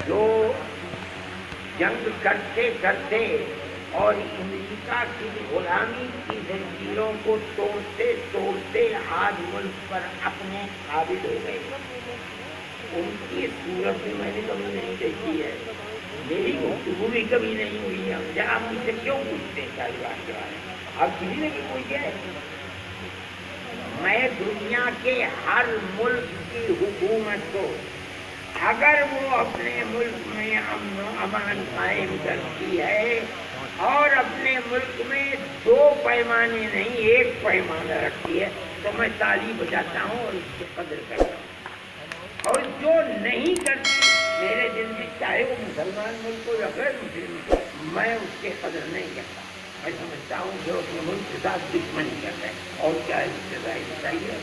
جو جنگ کرتے کرتے اور امریکہ کی غلامی کی زنجیروں کو توڑتے توڑتے آج ملک پر اپنے قابض ہو گئے، ان کی صورت بھی میں نے کبھی نہیں دیکھی ہے، میری گفتگو بھی کبھی نہیں ہوئی ہے۔ آپ مجھ سے کیوں پوچھتے ہیں طالبان کے بارے میں؟ آپ کسی نے بھی پوچھا ہے؟ میں دنیا کے ہر ملک کی حکومت کو اگر وہ اپنے ملک میں امن و امان قائم کرتی ہے اور اپنے ملک میں دو پیمانے نہیں ایک پیمانہ رکھتی ہے تو میں تالی بجاتا ہوں اور اس کی قدر کرتا ہوں، اور جو نہیں کرتی میرے دل میں چاہے وہ مسلمان ملک ہو یا غیر مسلم ہو میں اس کی قدر نہیں کرتا۔ میں سمجھتا ہوں کہ اپنے ملک کے ساتھ دشمنی کرتا ہے، اور کیا ہے اس سے ظاہر بتائیے۔